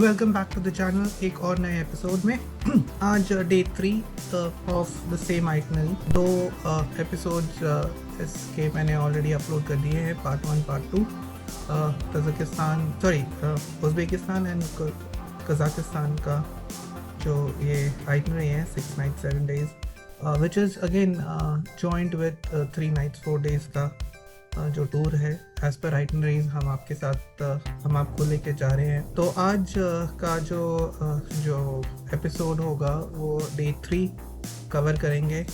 Welcome back to the channel एक और नए एपिसोड में। आज day 3 of the same itinerary. 2 episodes इसके मैंने ऑलरेडी अपलोड कर दिए हैं, part 1 part 2। Uzbekistan and Kazakhstan का जो ये आइटनरी है 6 nights 7 days which is again joint with 3 nights 4 days का जो टूर है। एज पर आइटनरीज हम आपके साथ हम आपको लेके जा रहे हैं। तो आज का जो एपिसोड होगा वो डे 3 कवर करेंगे।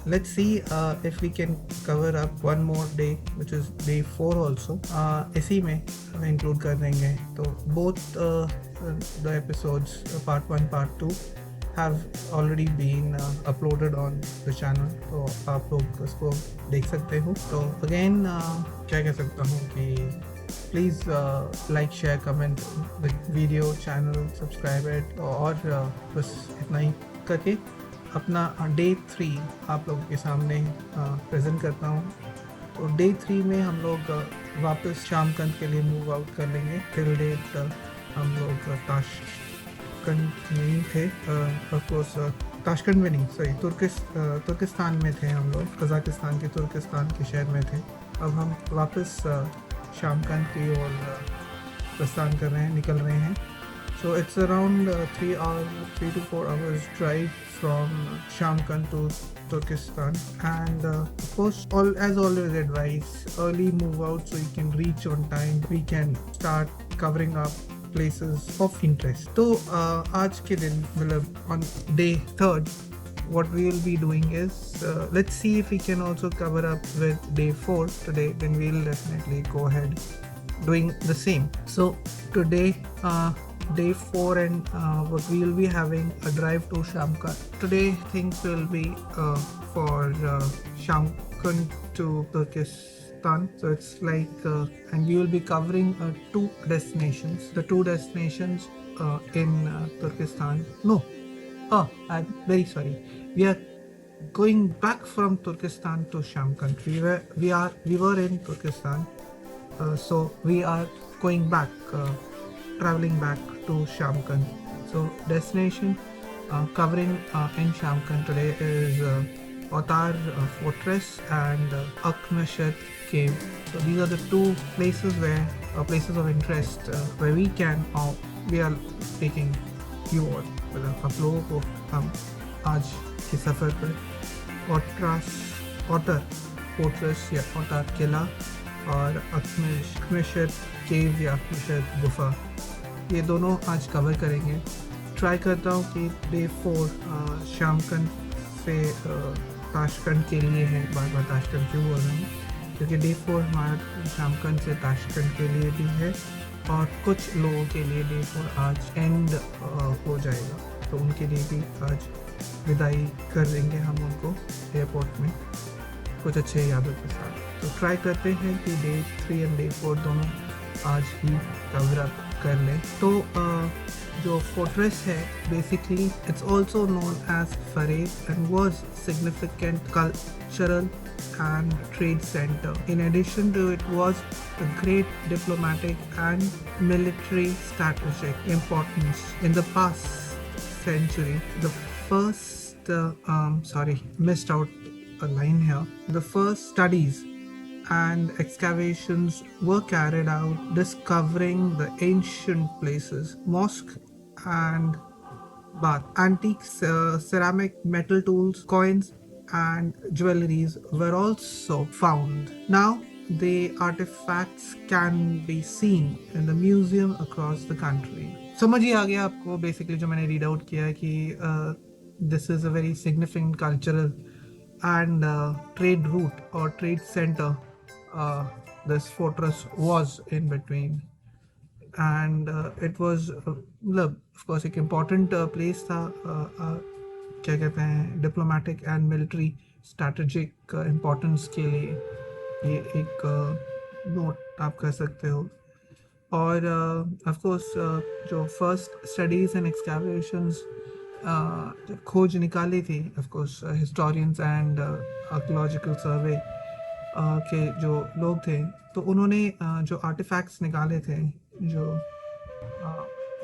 Let's see if we can cover up one more day which is day 4 also. इसी में इंक्लूड कर देंगे। तो both the episodes part 1 part 2 have already been uploaded on the channel, तो आप लोग उसको देख सकते हो। तो अगेन क्या कह सकता हूँ कि please like share comment the video, channel subscribe it, और बस इतना ही करके अपना डे 3 आप लोगों के सामने प्रेजेंट करता हूँ। तो डे 3 में हम लोग वापस शामकंद के लिए मूव आउट कर लेंगे। टिल डेट हम लोग ताशकंद नहीं थे, ऑफकोर्स ताशकंद में नहीं, सॉरी तुर्किस्तान में थे हम लोग। कज़ाकिस्तान के तुर्किस्तान के शहर में थे। अब हम वापस शामकंद की ओर प्रस्थान कर रहे हैं, निकल रहे हैं। So it's around 3 to 4 hours drive from Samarkand to Turkestan, and of course, as always advise, early move out so you can reach on time. We can start covering up places of interest. तो आज के दिन मतलब on day 3 what we will be doing is let's see if we can also cover up with day 4 today. Then we'll definitely go ahead doing the same. So today day 4 and what we will be having a drive to Shamkand. Today things will be for Shamkand to Turkestan. So it's like and we will be covering 2 destinations. The 2 destinations in Turkestan. No, I'm very sorry. We are going back from Turkestan to Shamkand. We were in Turkestan, so we are going back, traveling back to Shamkand. So destination covering in Shamkand today is Otar Fortress and Akmashat Cave. So these are the 2 places where places of interest where we are taking you all. आप लोगों को हम आज के सफ़र पर ओटर fortress या ओटार किला और अकमशत केव या अकमशत गुफा, ये दोनों आज कवर करेंगे। ट्राई करता हूँ कि डे 4 शामकंद से ताशकंद के लिए है। बार बार ताशकंद क्यों बोल रहा हूँ, क्योंकि डे 4 हमारा शामकंद से ताशकंद के लिए भी है, और कुछ लोगों के लिए डे 4 आज एंड हो जाएगा, तो उनके लिए भी आज विदाई कर देंगे हम उनको एयरपोर्ट में कुछ अच्छे यादों के साथ। तो ट्राई करते हैं कि डे 3 एंड डे 4 दोनों आज ही कवर अप कर लें। तो जो फोर्ट्रेस है basically it's also known as फरेज and was significant cultural and trade center. In addition to it was a great diplomatic and military strategic importance. In the past century, the first missed out a line here. The first studies and excavations were carried out discovering the ancient places, mosque and bath. Antique ceramic, metal tools, coins and jewelries were also found. Now the artifacts can be seen in the museum across the country. समझ ही आ गया आपको basically जो मैंने read out किया है कि this is a very significant cultural and trade route or trade center this fortress was in between, and it was of course एक important place था। क्या कहते हैं, diplomatic and military strategic importance के लिए ये एक नोट आप कर सकते हो। और ऑफ कोर्स जो फर्स्ट स्टडीज़ एंड एक्सकैवेशंस जब खोज निकाली थी, of course historians and archaeological सर्वे के जो लोग थे, तो उन्होंने जो आर्टिफैक्ट्स निकाले थे, जो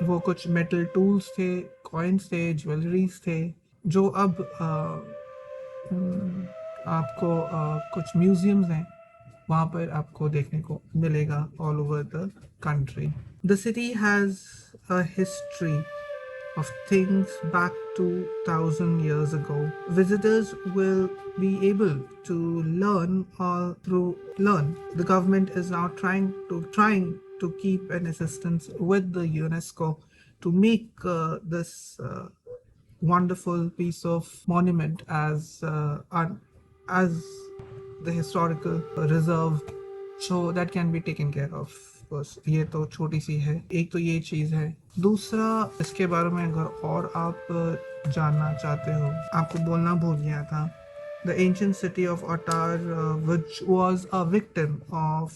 वो कुछ मेटल टूल्स थे, कॉइन्स थे, ज्वेलरीज थे, जो अब आपको कुछ म्यूजियम्स हैं वहाँ पर आपको देखने को मिलेगा all over the country. The city has a history of things back 2000 years ago. Visitors will be able to learn. The government is now trying to keep an assistance with the UNESCO to make this wonderful piece of monument as the historical reserve, so that can be taken care of. बस ये तो छोटी सी है, एक तो ये चीज़ है. दूसरा, इसके बारे में अगर और आप जानना चाहते हो, आपको बोलना भूल गया था. The ancient city of Attar, which was a victim of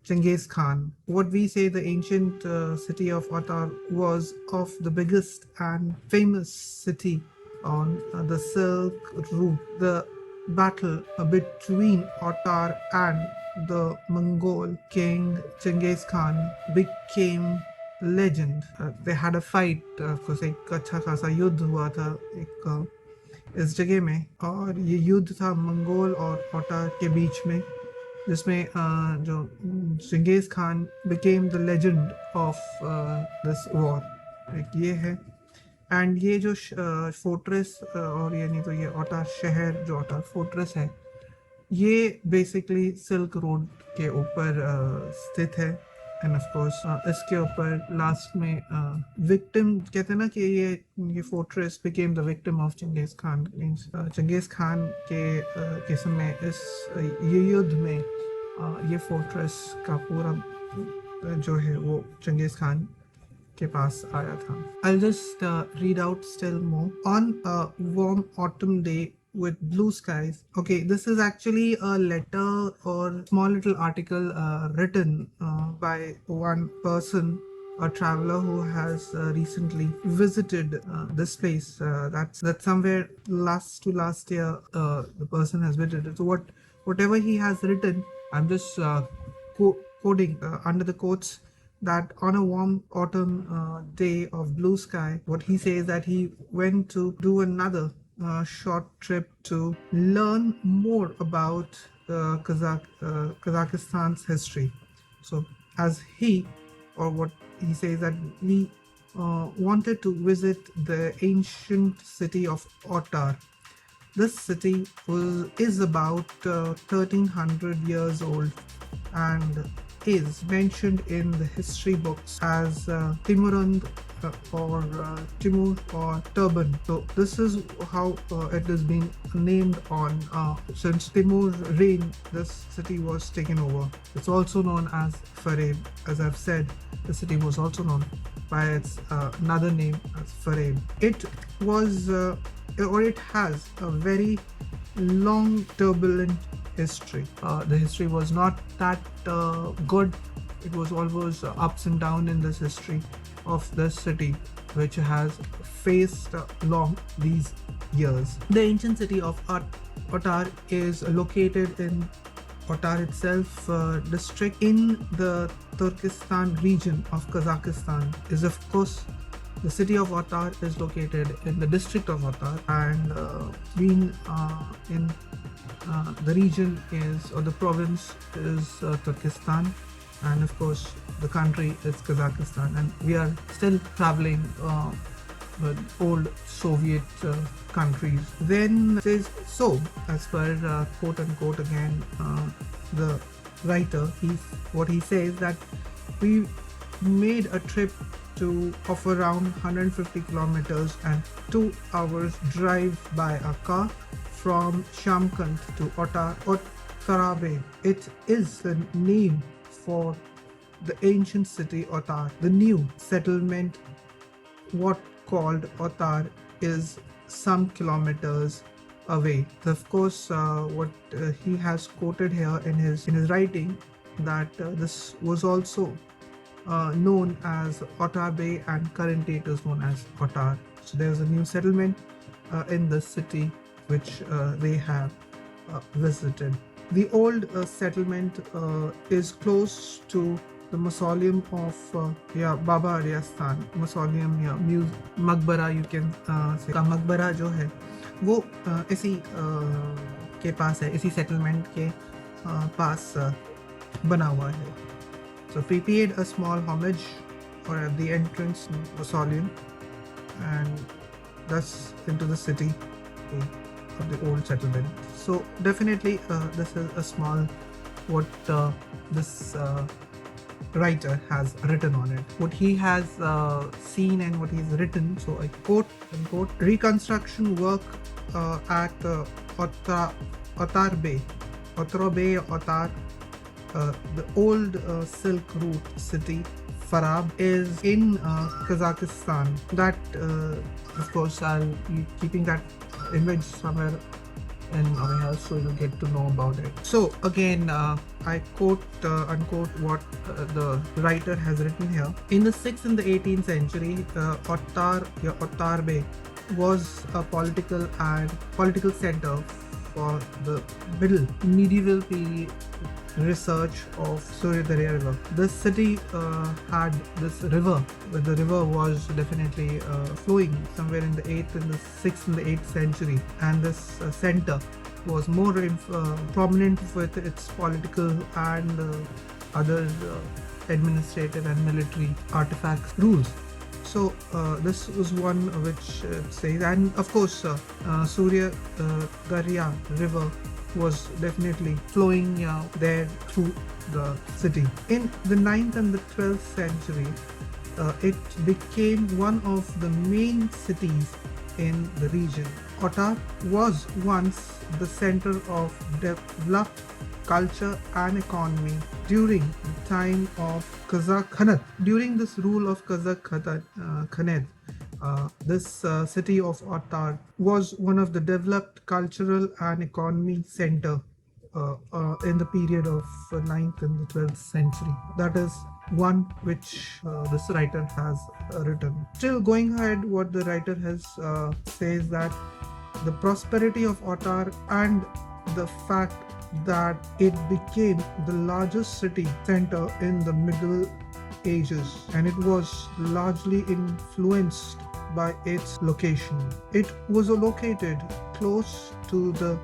Genghis Khan. What we say, the ancient city of Attar was of the biggest and famous city on the Silk Route. The battle between Attar and the Mongol king Genghis Khan became legend. They had a fight. Of course, एक अच्छा खासा युद्ध हुआ था इस जगह में, और ये युद्ध था मंगोल और अटार के बीच में, जिसमें जो जिंगेज Khan became the legend of this war. एक ये है. एंड ये जो फोर्ट्रेस और ये नहीं तो ये अटार शहर, जो अटार फोर्ट्रेस है, ये बेसिकली सिल्क रोड के ऊपर स्थित है. एंड ऑफ कोर्स इसके ऊपर लास्ट में विक्टिम कहते हैं ना कि ये fortress became the victim of Genghis Khan. Means Genghis Khan के समय इस ये युद्ध में ये फोर्ट्रेस का पूरा जो है वो चंगेज खान के पास आया था. I'll just read out still more. On a warm autumn day with blue skies. Okay, this is actually a letter or small little article written by one person, a traveler who has recently visited this place. That's somewhere last year the person has visited. So whatever he has written, I'm just quoting under the quotes, that on a warm autumn day of blue sky, what he says that he went to do another short trip to learn more about Kazakhstan's history. So as what he says that we wanted to visit the ancient city of Attar. This city is about 1300 years old and is mentioned in the history books as Timurand or Timur or Turban. So this is how it has been named on since Timur's reign. This city was taken over. It's also known as Fareb. As I've said, the city was also known by its another name as Fareb. It was or it has a very long turbulent history. The history was not that good. It was always ups and downs in this history of this city, which has faced along these years. The ancient city of Attar is located in Attar itself district in the Turkestan region of Kazakhstan. Is of course the city of Attar is located in the district of Attar, and being in the region is, or the province is Turkestan, and of course the country is Kazakhstan, and we are still traveling with old Soviet countries. Then says, so as per quote unquote again the writer, what he says that we made a trip of around 150 kilometers and 2 hours drive by a car from Shamkand to Ottarabe. It is the name for the ancient city Attar. The new settlement, what called Attar, is some kilometers away. Of course, what he has quoted here in his writing, that this was also known as Attar Bay, and currently it is known as Attar. So there's a new settlement in the city which they have visited. The old settlement is close to the mausoleum of Baba Aryastan mausoleum या मकबरा you can say का मकबरा जो है वो इसी के पास है, इसी सेटलमेंट के पास बना हुआ है. So we paid a small homage or at the entrance mausoleum and thus into the city of the old settlement. So definitely this is a small what this writer has written on it. What he has seen and what he's written. So I quote unquote, reconstruction work at Otar Bay, the old Silk Route city Farab is in Kazakhstan. That of course I'll be keeping that image somewhere in our house so you'll get to know about it. So again I quote unquote what the writer has written here. In the 6th and the 18th century, Otar Bay was a political center for the medieval period research of Saratovskyaya river. This city had this river, but the river was definitely flowing somewhere in the 8th and the 6th and the 8th century, and this center was more prominent with its political and other administrative and military artifacts rules. So this was one which says, and of course Surya Darya river was definitely flowing there through the city. In the 9th and the 12th century, it became one of the main cities in the region. Otar was once the center of developed culture and economy during the time of Kazakh Khanate. During this rule of Kazakh Khanate, this city of Otar was one of the developed cultural and economy center in the period of 9th and the 12th century. That is one which this writer has written. Still going ahead, what the writer has says that the prosperity of Otar and the fact that it became the largest city center in the Middle Ages, and it was largely influenced by its location. It was located close to the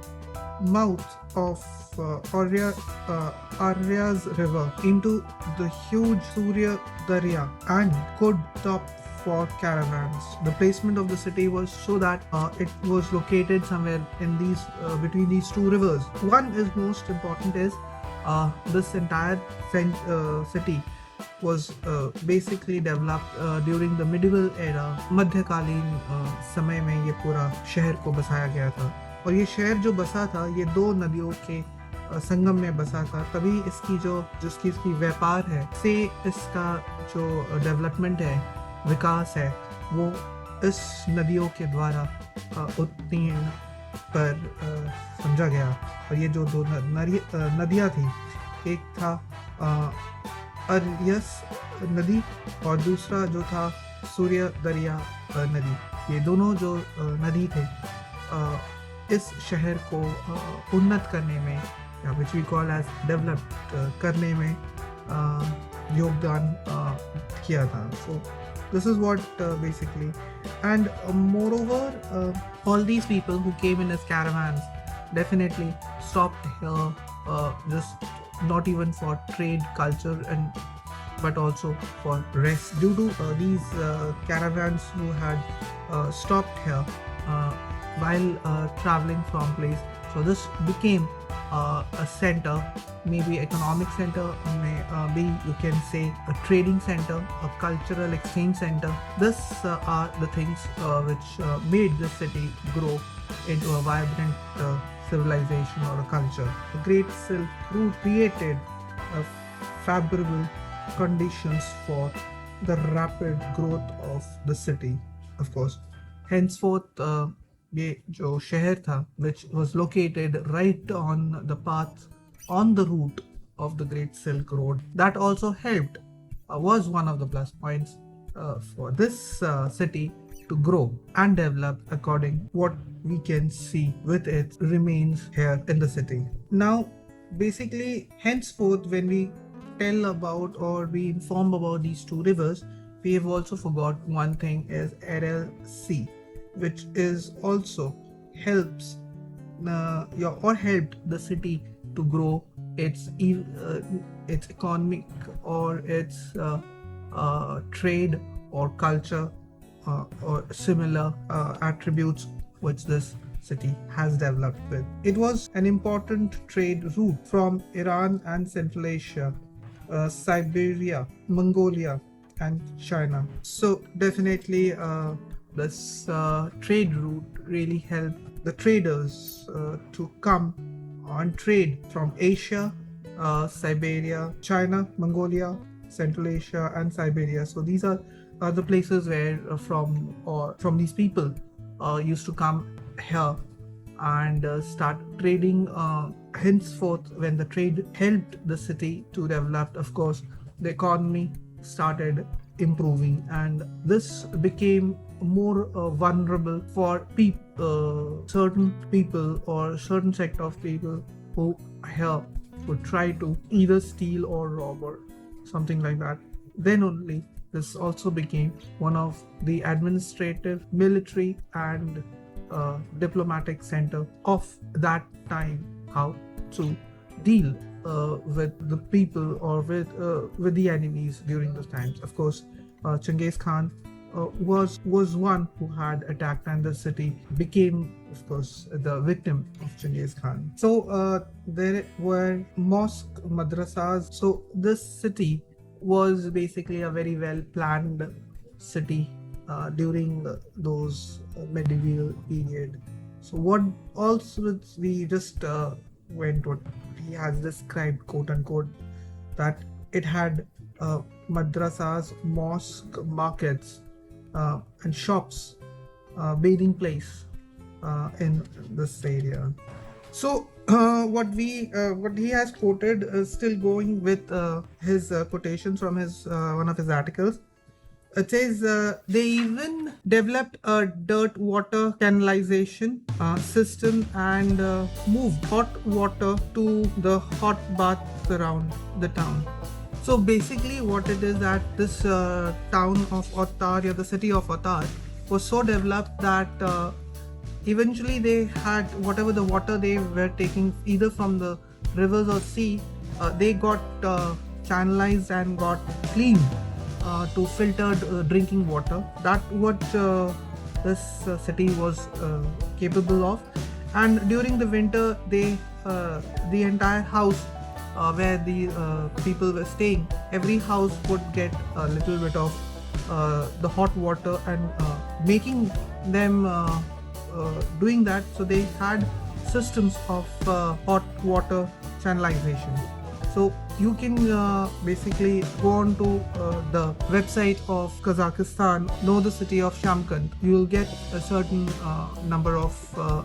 mouth of Arya's river into the huge Surya Darya and could stop for caravans. The placement of the city was so that it was located somewhere in these between these two rivers. One is most important is this entire city was basically developed during the medieval era. मध्यकालीन समय में ये पूरा शहर को बसाया गया था, और ये शहर जो बसा था ये दो नदियों के संगम में बसा था. तभी इसकी व्यापार है से इसका जो डेवलपमेंट है, विकास है, वो इस नदियों के द्वारा उत्तीर्ण पर समझा गया. और ये जो दो नदियाँ थी, एक था अरयस नदी और दूसरा जो था सूर्य दरिया नदी. ये दोनों जो नदी थे इस शहर को उन्नत करने में, या which we call as developed करने में योगदान किया था. So this is what basically, and moreover all these people who came in as caravans definitely stopped here, just not even for trade, culture, and but also for rest. Due to these caravans who had stopped here while traveling from place, so this became a center, maybe economic center, maybe you can say a trading center, a cultural exchange center. This are the things which made this city grow into a vibrant civilization or a culture. The Great Silk Route created favorable conditions for the rapid growth of the city, of course. Henceforth, ये जो शहर था, which was located right on the path, on the route of the Great Silk Road, that also helped, was one of the plus points for this city to grow and develop according what we can see with its remains here in the city. Now, basically, henceforth, when we tell about or we inform about these two rivers, we have also forgot one thing is RLC, which is also helps helped the city to grow its economic or its trade or culture or similar attributes which this city has developed with. It was an important trade route from Iran and Central Asia, Siberia, Mongolia, and China. So definitely this trade route really helped the traders to come on trade from Asia, Siberia, China, Mongolia, Central Asia, and Siberia. So these are the places where from these people used to come here and start trading. Henceforth, when the trade helped the city to develop, of course, the economy started improving, and this became more vulnerable for certain people or certain sect of people who here would try to either steal or rob or something like that. Then only this also became one of the administrative, military, and diplomatic center of that time, how to deal with the people or with the enemies during those times. Of course, Genghis Khan was one who had attacked, and the city became, of course, the victim of Genghis Khan. So there were mosque, madrasas. So this city was basically a very well planned city during those medieval period. So what also we just went what he has described, quote unquote, that it had madrasas, mosque, markets, and shops, bathing place in this area. So what he has quoted is still going with his quotations from his one of his articles. It says they even developed a dirt water canalization system and moved hot water to the hot baths around the town. So basically what it is that this town of Ottar, or the city of Ottar, was so developed that eventually they had whatever the water they were taking either from the rivers or sea, they got channelized and got cleaned to filtered drinking water. That what this city was capable of. And during the winter, the entire house where the people were staying, every house would get a little bit of the hot water, and making them doing that. So they had systems of hot water channelization. So you can basically go on to the website of Kazakhstan, know the city of Shamkand. You will get a certain number of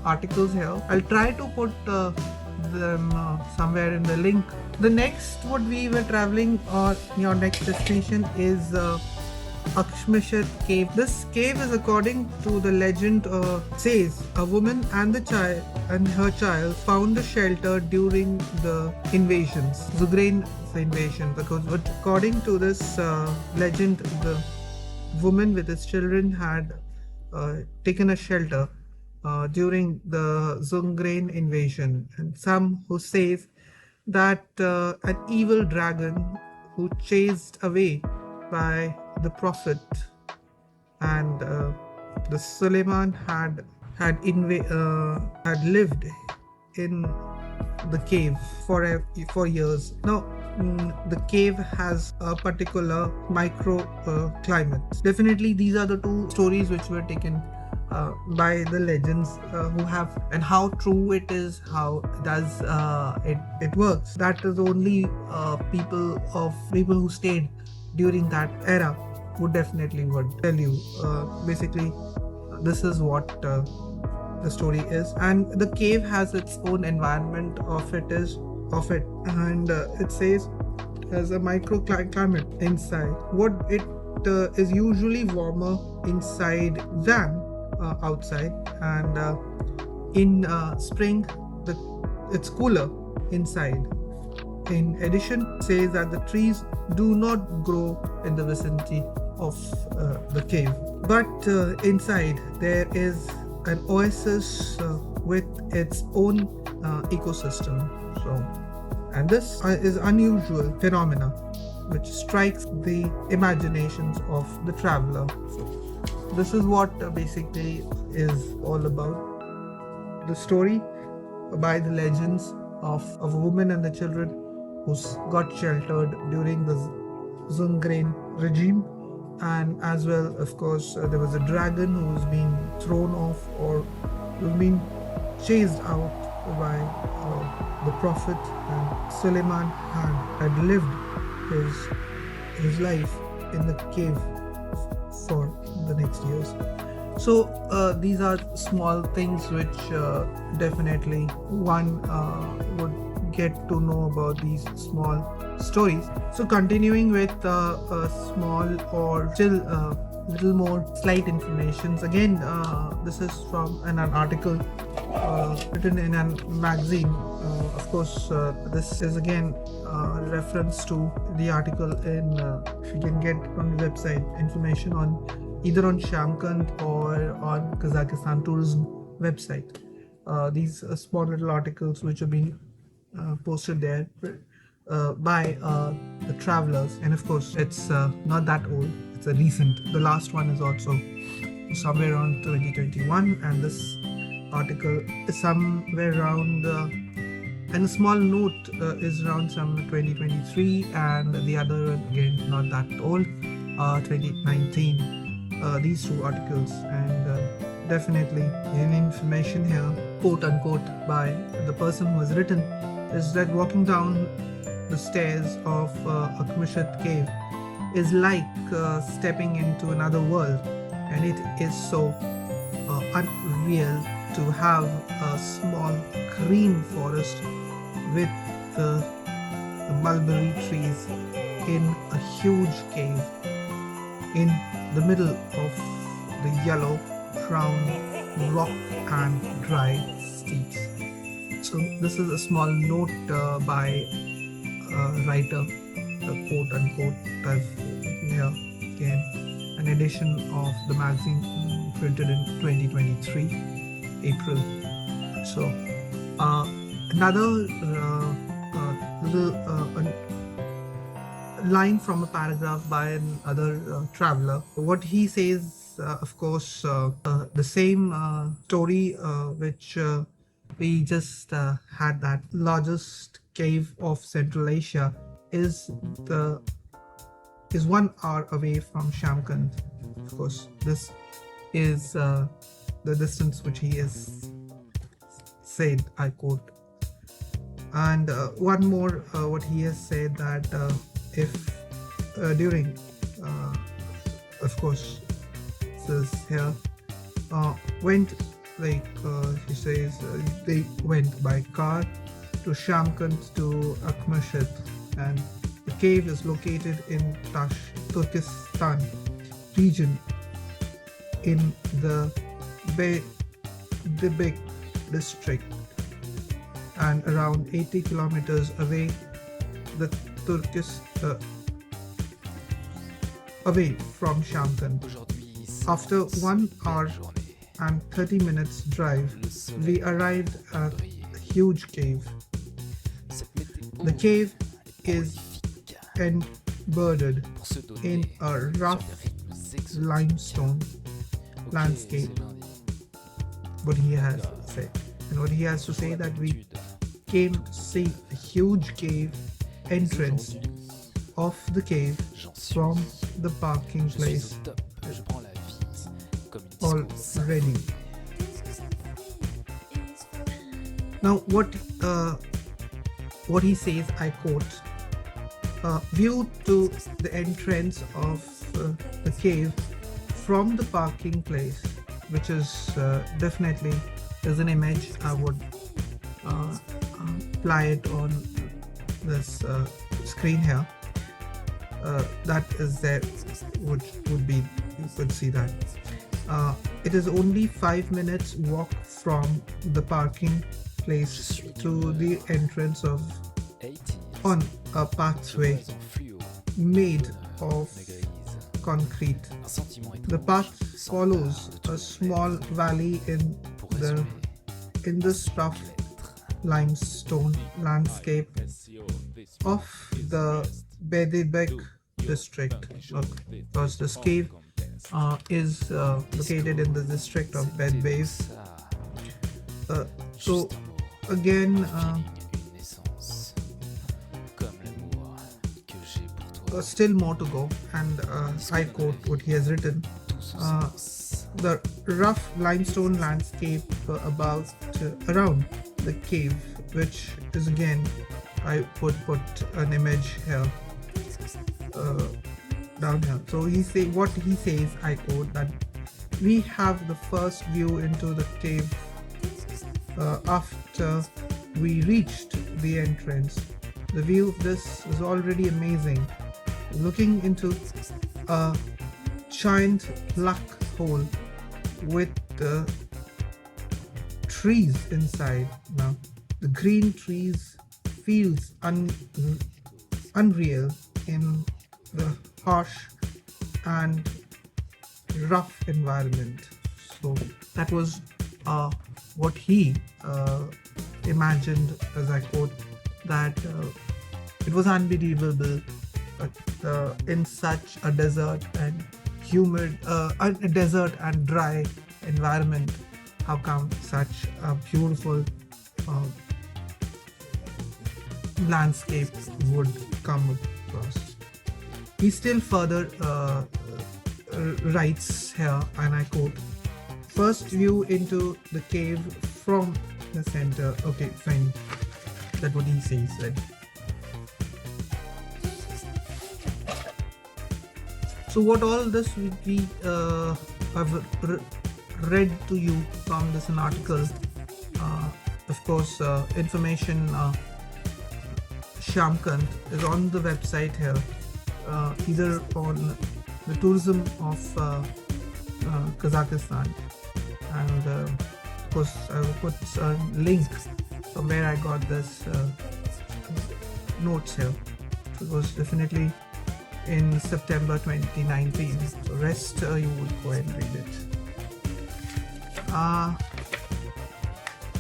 articles here. I'll try to put them somewhere in the link. The next what we were traveling, or your next destination, is Akshmishat cave. This cave is, according to the legend, says a woman and her child found the shelter during the invasions, Zugrain invasion. Because according to this legend, the woman with his children had taken a shelter during the Zungrain invasion. And some who says that an evil dragon who chased away by the prophet and the Suleiman had lived in the cave for years. Now the cave has a particular microclimate. Definitely these are the two stories which were taken by the legends who have, and how true it is, how does it works. That is only people who stayed during that era would definitely tell you. Basically this is what the story is, and the cave has its own environment of it, and it says it has a microclimate inside. What it is usually warmer inside than outside, and in spring it's cooler inside. In addition, says that the trees do not grow in the vicinity of the cave, but inside there is an oasis with its own ecosystem. And this is unusual phenomena which strikes the imaginations of the traveler. So this is what basically is all about. The story by the legends of a woman and the children who got sheltered during the Zungrain regime, and as well, of course, there was a dragon who was being thrown off or was being chased out by the Prophet, and Suleiman had lived his life in the cave for the next years. So these are small things which definitely one would get to know about these small stories. So continuing with a small or still little more slight informations. Again, this is from an article written in a magazine. Of course, this is again reference to the article in, if you can get on the website, information on either on Shamkand or on Kazakhstan tourism website. These small little articles which have been posted there by the travelers, and of course it's not that old, it's a recent. The last one is also somewhere around 2021, and this article is somewhere around and a small note is around some 2023, and the other again not that old, 2019. These two articles, and definitely any information here, quote unquote, by the person who has written, is that walking down the stairs of Akhmashat cave is like stepping into another world, and it is so unreal to have a small green forest with the mulberry trees in a huge cave in the middle of the yellow brown rock and dry steeps. So this is a small note by a writer, quote unquote, I've here again an edition of the magazine printed in 2023 April. So another little line from a paragraph by another traveler. What he says, of course, the same story which we just had, that largest cave of Central Asia is 1 hour away from Shamkand. Of course, this is the distance which he has said, I quote. And one more, what he has said, that if during, of course, this here went, like he says, they went by car to Shamkand to Akhmashat, and the cave is located in Turkestan region in the Dibek district, and around 80 kilometers away away from Shamkand. After 1 hour and 30 minutes drive, we arrived at a huge cave. The cave is embedded in a rough limestone landscape. What he has said, and what he has to say, that we came to see a huge cave entrance of the cave from the parking place already. Now what he says, I quote, view to the entrance of the cave from the parking place, which is definitely is an image I would apply it on this screen here. That is there, which would be, you could see that it is only 5 minutes walk from the parking place to the entrance of on a pathway made of concrete. The path follows a small valley in this rough limestone landscape of the Bedibek district. Because this cave is located in the district of Bedbez. So again, still more to go, and I quote what he has written. The rough limestone landscape around the cave, which is again, I would put an image here, down here. So what he says, I quote, that we have the first view into the cave after we reached the entrance. The view of this is already amazing. Looking into a giant black hole with the trees inside. Now, the green trees feels unreal in the harsh and rough environment. So that was what he imagined, as I quote, that it was unbelievable in such a desert and humid, a desert and dry environment, how come such a beautiful landscape would come across. He still further writes here, and I quote, first view into the cave from the center. Okay, fine. That's what he says, right? So what all this we have read to you from this an article, of course, information Shamkant is on the website here, either on the tourism of Kazakhstan, and of course I will put a link from where I got this notes here. So it was definitely in September 2019. So rest you would go and read it.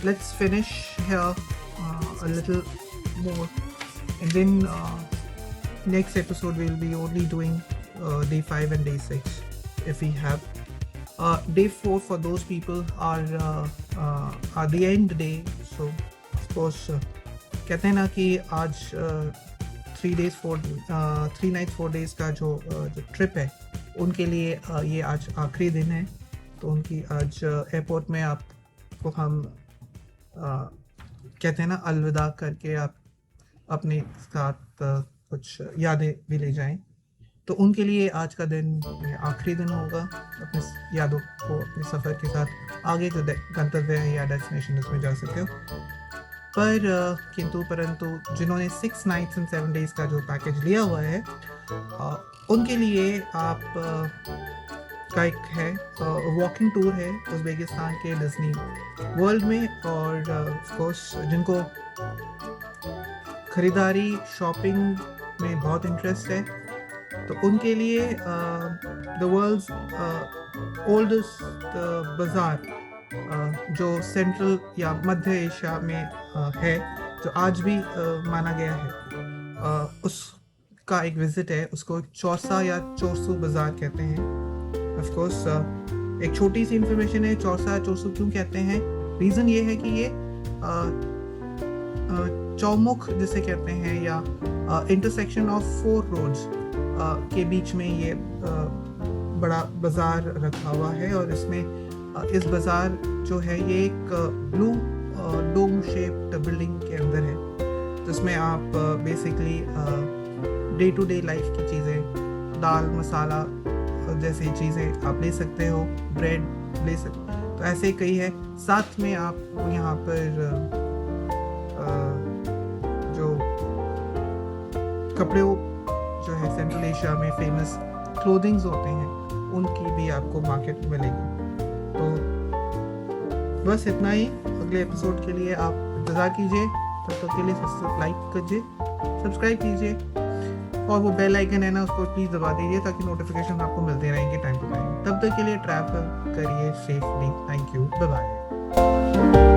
Let's finish here a little more, and then next episode we'll be only doing day 5 and day 6 if we have. Day 4 for those people are the end day. So of course कहते हैं ना कि आज 3 nights 4 days का जो trip है उनके लिए ये आज आखिरी दिन है. तो उनकी आज एयरपोर्ट में आपको हम कहते हैं ना अलविदा करके आप अपने साथ कुछ यादें भी ले जाएं. तो उनके लिए आज का दिन आखिरी दिन होगा. अपने यादों को अपने सफ़र के साथ आगे जो गंतव्य है या डेस्टिनेशन उसमें जा सकते हो. पर परंतु जिन्होंने 6 nights and 7 days का जो पैकेज लिया हुआ है उनके लिए आप का एक है वॉकिंग टूर है उज़्बेकिस्तान के डिज्नी वर्ल्ड में. और ऑफ कोर्स जिनको ख़रीदारी शॉपिंग में बहुत इंटरेस्ट है तो उनके लिए द वर्ल्ड्स ओल्डेस्ट बाज़ार जो सेंट्रल या मध्य एशिया में है, जो आज भी माना गया है, उसका एक विज़िट है. उसको चौसा या चोरसू बाज़ार कहते हैं. ऑफ कोर्स एक छोटी सी इन्फॉर्मेशन है, चौसा चोरसू क्यों कहते हैं. रीज़न ये है कि ये चौमुख जिसे कहते हैं या इंटरसेक्शन ऑफ 4 रोड्स के बीच में ये बड़ा बाज़ार रखा हुआ है. और इसमें इस बाज़ार जो है ये एक ब्लू डोम शेप्ड बिल्डिंग के अंदर है, जिसमें आप basically day to day life की चीज़ें, दाल मसाला जैसी चीज़ें आप ले सकते हो, ब्रेड ले सकते. तो ऐसे कई है. साथ में आप यहाँ पर जो कपड़े जो है सेंट्रल एशिया में फेमस क्लोथिंग्स होते हैं उनकी भी आपको मार्केट मिलेगी. तो बस इतना ही. अगले एपिसोड के लिए आप इंतज़ार कीजिए. तब तक के लिए सब्सक्राइब कीजिए. सब्सक्राइब कीजिए और वो बेल आइकन है ना उसको प्लीज़ दबा दीजिए ताकि नोटिफिकेशन आपको मिलते रहेंगे टाइम टू टाइम। तब तक के लिए ट्रैवल करिए safely. Thank you, bye bye.